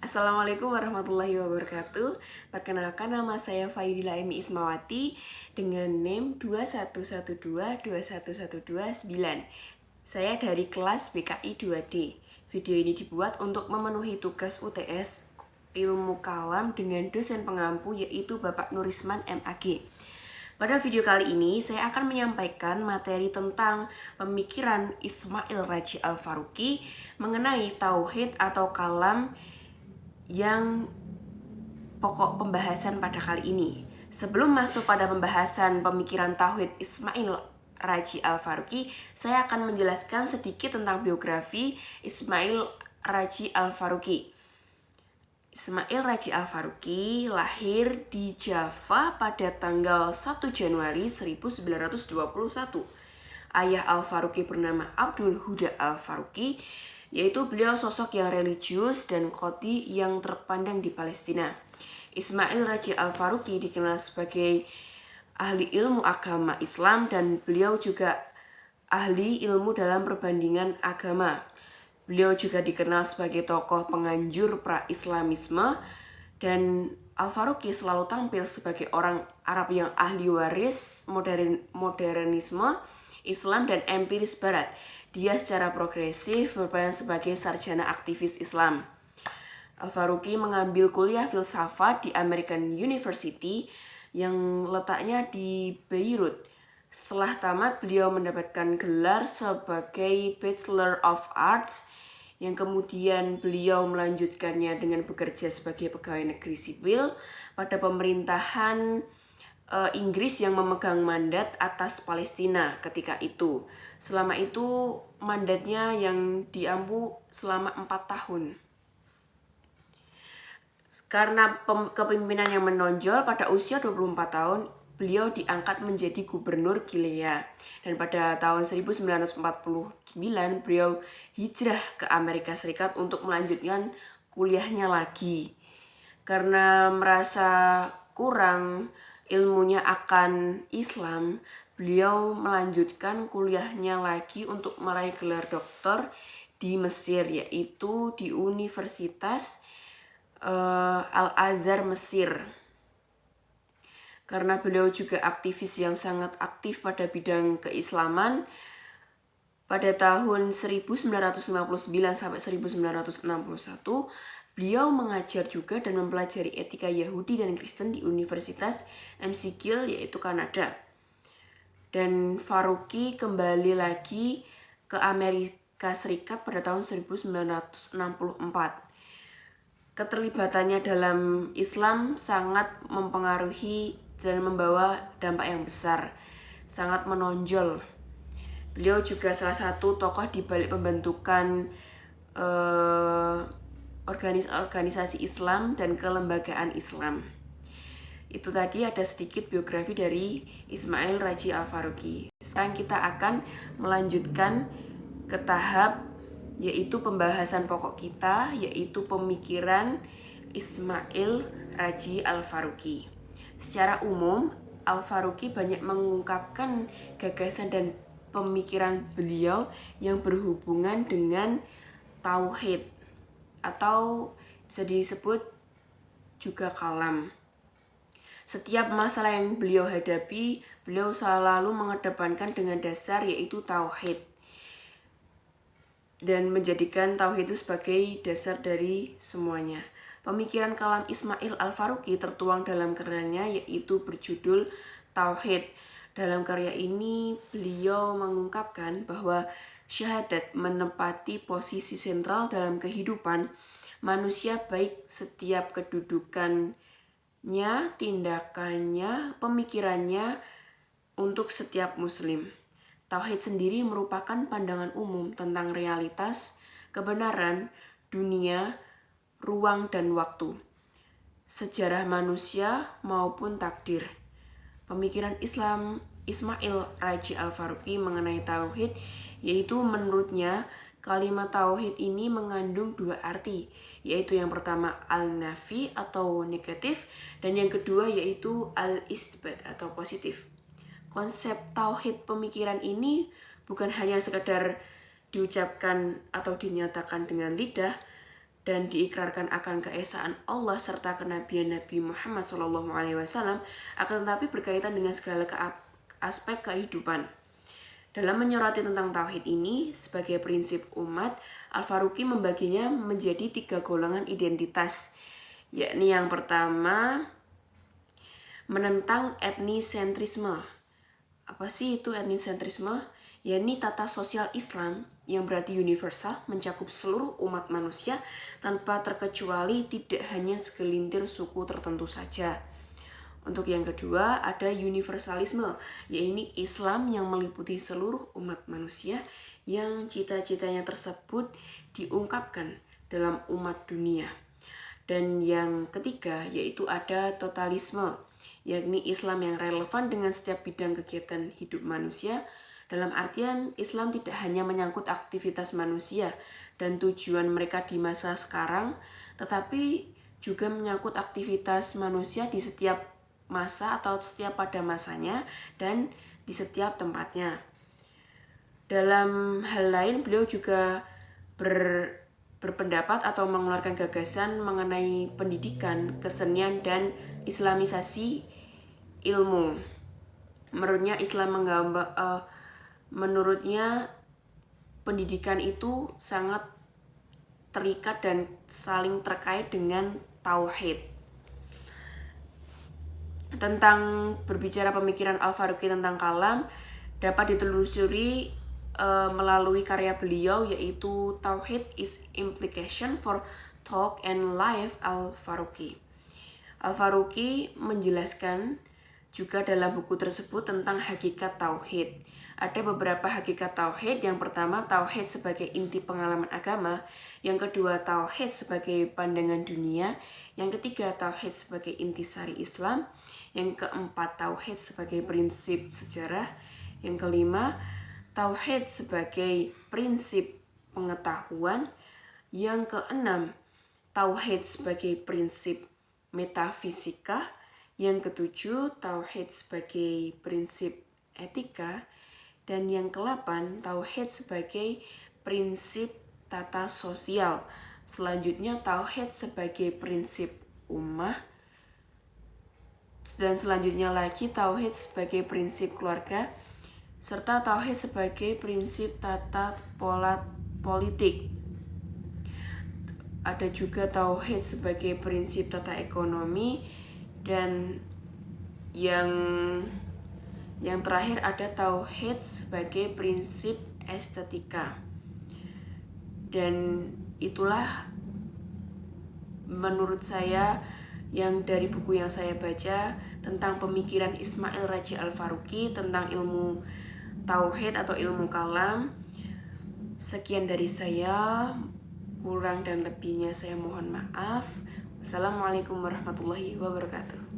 Assalamualaikum warahmatullahi wabarakatuh. Perkenalkan, nama saya Faidila Emi Ismawati dengan NIM 211221129. Saya dari kelas BKI 2D. Video ini dibuat untuk memenuhi tugas UTS Ilmu Kalam dengan dosen pengampu yaitu Bapak Nurisman MAG. Pada video kali ini saya akan menyampaikan materi tentang pemikiran Ismail Raji Al-Faruqi mengenai tauhid atau kalam yang pokok pembahasan pada kali ini. Sebelum masuk pada pembahasan pemikiran tauhid Ismail Raji Al-Faruqi, saya akan menjelaskan sedikit tentang biografi Ismail Raji Al-Faruqi. Ismail Raji Al-Faruqi lahir di Java pada tanggal 1 Januari 1921. Ayah Al-Faruqi bernama Abdul Huda Al-Faruqi, yaitu beliau sosok yang religius dan qadhi yang terpandang di Palestina. Ismail Raji Al-Faruqi dikenal sebagai ahli ilmu agama Islam dan beliau juga ahli ilmu dalam perbandingan agama. Beliau juga dikenal sebagai tokoh penganjur pra-Islamisme dan Al-Faruqi selalu tampil sebagai orang Arab yang ahli waris modernisme Islam dan empiris Barat. Dia secara progresif berperan sebagai sarjana aktivis Islam. Al-Faruqi mengambil kuliah filsafat di American University yang letaknya di Beirut. Setelah tamat, beliau mendapatkan gelar sebagai Bachelor of Arts yang kemudian beliau melanjutkannya dengan bekerja sebagai pegawai negeri sipil pada pemerintahan Inggris yang memegang mandat atas Palestina ketika itu. Selama itu mandatnya yang diampu selama 4 tahun. Karena kepemimpinan yang menonjol, pada usia 24 tahun beliau diangkat menjadi gubernur Gilea. Dan pada tahun 1949 beliau hijrah ke Amerika Serikat untuk melanjutkan kuliahnya lagi. Karena merasa kurang ilmunya akan Islam, beliau melanjutkan kuliahnya lagi untuk meraih gelar doktor di Mesir, yaitu di Universitas Al-Azhar Mesir. Karena beliau juga aktivis yang sangat aktif pada bidang keislaman, pada tahun 1959 sampai 1961 beliau mengajar juga dan mempelajari etika Yahudi dan Kristen di Universitas McGill yaitu Kanada. Dan Faruqi kembali lagi ke Amerika Serikat pada tahun 1964. Keterlibatannya dalam Islam sangat mempengaruhi dan membawa dampak yang besar, sangat menonjol. Beliau juga salah satu tokoh di balik pembentukan organisasi Islam dan kelembagaan Islam. Itu tadi ada sedikit biografi dari Ismail Raji Al-Faruqi. Sekarang kita akan melanjutkan ke tahap yaitu pembahasan pokok kita, yaitu pemikiran Ismail Raji Al-Faruqi. Secara umum, Al-Faruqi banyak mengungkapkan gagasan dan pemikiran beliau yang berhubungan dengan tauhid atau bisa disebut juga kalam. Setiap masalah yang beliau hadapi, beliau selalu mengedepankan dengan dasar yaitu tauhid dan menjadikan tauhid itu sebagai dasar dari semuanya. Pemikiran kalam Ismail Al-Faruqi tertuang dalam karyanya yaitu berjudul Tauhid. Dalam karya ini beliau mengungkapkan bahwa syahadat menempati posisi sentral dalam kehidupan manusia, baik setiap kedudukannya, tindakannya, pemikirannya untuk setiap muslim. Tauhid sendiri merupakan pandangan umum tentang realitas, kebenaran, dunia, ruang dan waktu, sejarah manusia maupun takdir. Pemikiran Ismail Raji Al-Faruqi mengenai tauhid yaitu menurutnya kalimat tauhid ini mengandung dua arti, yaitu yang pertama al-nafi atau negatif dan yang kedua yaitu al-isbat atau positif. Konsep tauhid pemikiran ini bukan hanya sekedar diucapkan atau dinyatakan dengan lidah, dan diikrarkan akan keesaan Allah serta kenabian Nabi Muhammad SAW, akan tetapi berkaitan dengan segala aspek kehidupan. Dalam menyoroti tentang tauhid ini sebagai prinsip umat, Al-Faruqi membaginya menjadi 3 golongan identitas, yakni yang pertama menentang etnisentrisme. Apa sih itu etnisentrisme? Yakni tata sosial Islam yang berarti universal, mencakup seluruh umat manusia tanpa terkecuali, tidak hanya segelintir suku tertentu saja. Untuk yang kedua ada universalisme, yaitu Islam yang meliputi seluruh umat manusia yang cita-citanya tersebut diungkapkan dalam umat dunia. Dan yang ketiga yaitu ada totalisme, yakni Islam yang relevan dengan setiap bidang kegiatan hidup manusia. Dalam artian Islam tidak hanya menyangkut aktivitas manusia dan tujuan mereka di masa sekarang, tetapi juga menyangkut aktivitas manusia di setiap masa atau setiap pada masanya dan di setiap tempatnya. Dalam hal lain, beliau juga berpendapat atau mengeluarkan gagasan mengenai pendidikan, kesenian, dan islamisasi ilmu. Menurutnya menurutnya pendidikan itu sangat terikat dan saling terkait dengan tauhid. Tentang berbicara pemikiran Al-Faruqi tentang kalam dapat ditelusuri melalui karya beliau, yaitu Tauhid is Implication for Thought and Life Al-Faruqi. Al-Faruqi menjelaskan juga dalam buku tersebut tentang hakikat tauhid. Ada beberapa hakikat tauhid. Yang pertama, tauhid sebagai inti pengalaman agama. Yang kedua, tauhid sebagai pandangan dunia. Yang ketiga, tauhid sebagai intisari Islam. Yang keempat, tauhid sebagai prinsip sejarah. Yang kelima, tauhid sebagai prinsip pengetahuan. Yang keenam, tauhid sebagai prinsip metafisika. Yang ketujuh, tauhid sebagai prinsip etika. Dan yang ke-8, tauhid sebagai prinsip tata sosial. Selanjutnya, tauhid sebagai prinsip ummah. Dan selanjutnya lagi, tauhid sebagai prinsip keluarga. Serta tauhid sebagai prinsip tata pola politik. Ada juga tauhid sebagai prinsip tata ekonomi. Dan yang terakhir ada tauhid sebagai prinsip estetika. Dan itulah menurut saya yang dari buku yang saya baca tentang pemikiran Ismail Raji Al-Faruqi tentang ilmu tauhid atau ilmu kalam. Sekian dari saya, kurang dan lebihnya saya mohon maaf. Wassalamualaikum warahmatullahi wabarakatuh.